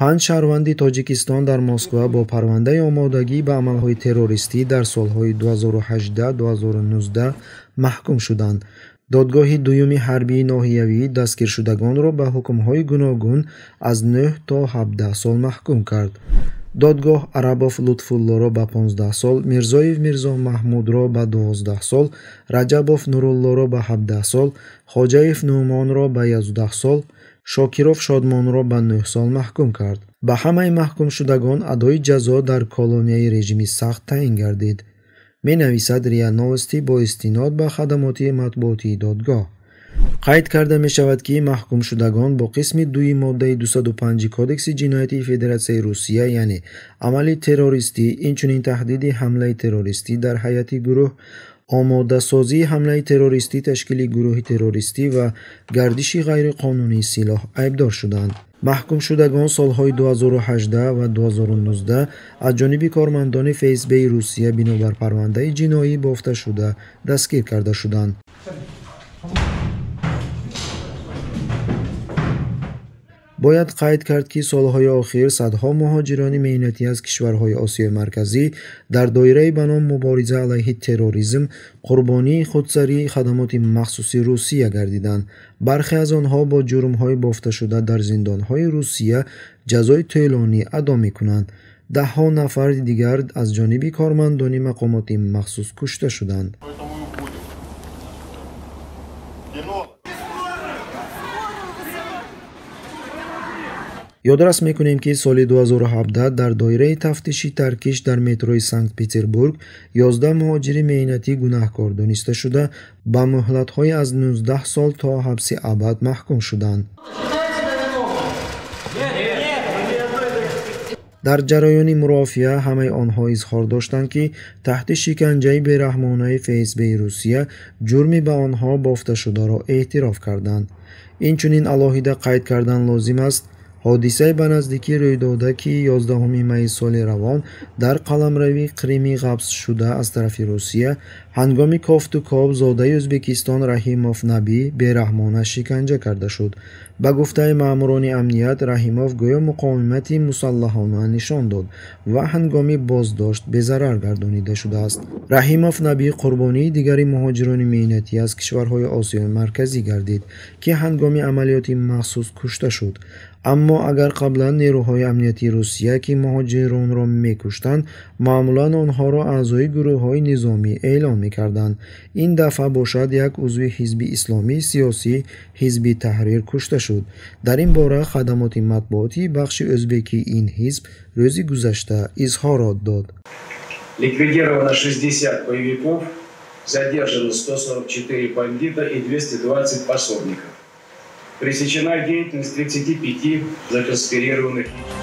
5 шаҳрванди Тоҷикистон дар Москва бо парвандаи омодагӣ ба амалҳои террористӣ дар солҳои 2018-2019 маҳкум шуданд. Додгоҳи дуюми ҳарбии ноҳиявӣ дастгиршудагонро ба ҳукмҳои гуногун аз 9 то 17 сол маҳкум кард. Додгоҳ Арабов Лутфуллоро ба 15 сол, Мирзоев Мирзо Маҳмудро ба 12 сол, Раҷабов Нуруллоро ба 17 сол, Хоҷаев Нуъмонро ба 11 сол, Шокиров Шодмонро ба 9 сол маҳкум кард. Ба ҳамаи маҳкумшудагон адои ҷазо дар колонияи режими сахт таъин гардид. менависад РИА Новости бо истинод ба хадамоти матбуотии додгоҳ. қайд карда мешавад ки маҳкумшудагон бо қисми 2 моддаи 205 Кодекси ҷиноятии Федератсияи Русия, яъне амали террористӣ, инчунин таҳдиди ҳамлаи террористӣ дар ҳайати гурӯҳ, омодасозии ҳамлаи террористӣ, ташкили гурӯҳи террористӣ ва гардиши ғайриқонунии силоҳ айбдор шуданд. маҳкумшудагон солҳои 2018 ва 2019 аз ҷониби кормандони ФСБ-и Русия бинобар парвандаи ҷиноӣ бофташуда дастгир карда шуданд. бояд қайд кард ки солҳои охир садҳо муҳоҷирони меҳнатӣ аз кишварҳои Осиёи Марказӣ дар доираи ба ном мубориза алайҳи терроризм қурбонии худсарии хадамоти махсуси Русия гардиданд. бархе аз онҳо бо ҷурмҳои бофташуда дар зиндонҳои Русия ҷазои тӯлонӣ адо мекунанд. даҳҳо нафари дигар аз ҷониби кормандони мақомоти махсус кушта шуданд. ёдрас мекунем ки соли 2017 дар доираи тафтиши таркиш дар метрои Санкт-Петербург 11 муҳоҷири меҳнатӣ гунаҳкор дониста шуда ба муҳлатҳои аз 19 сол то ҳабси абад маҳкум шуданд. дар ҷараёни мурофиа ҳамаи онҳо изҳор доштанд ки таҳти шиканҷаи бераҳмонаи ФСБ-и Русия ҷурми ба онҳо бофташударо эътироф карданд. инчунин алоҳида қайд кардан лозим аст, ҳодисаи ба наздикӣ рӯйдода ки 11 майи соли равон дар қаламравии Қримӣ ғабз шуда аз тарафи Русия ҳангоми кофтукоб зодаи Ӯзбекистон Раҳимов Набӣ бераҳмона шиканҷа карда шуд. ба гуфтаи маъмурони амният, Раҳимов гӯё муқовимати мусаллаҳона нишон дод ва ҳангоми боздошт безарар гардонида шудааст. Раҳимов Набӣ қурбонии дигари муҳоҷирони меҳнатӣ аз кишварҳои Осиёи Марказӣ гардид, ки ҳангоми амалиёти махсус кушта шуд. аммо агар қаблан нерӯҳои амнияти Русия ки муҳоҷиронро мекуштанд, маъмулан онҳоро аъзои гурӯҳҳои низомӣ эълон мекарданд. ин дафъа бошад як узви ҳизби исломии сиёсӣ, ҳизби Таҳрир кушта шуд. дар ин бора хадамоти матбуотии бахши ӯзбекии ин ҳизб рӯзи гузашта изҳорот дод. Ликвидировано 60 боевиков, задержано 144 бандита и 220 пособников. Пресечена деятельность 35 законспирированных лиц.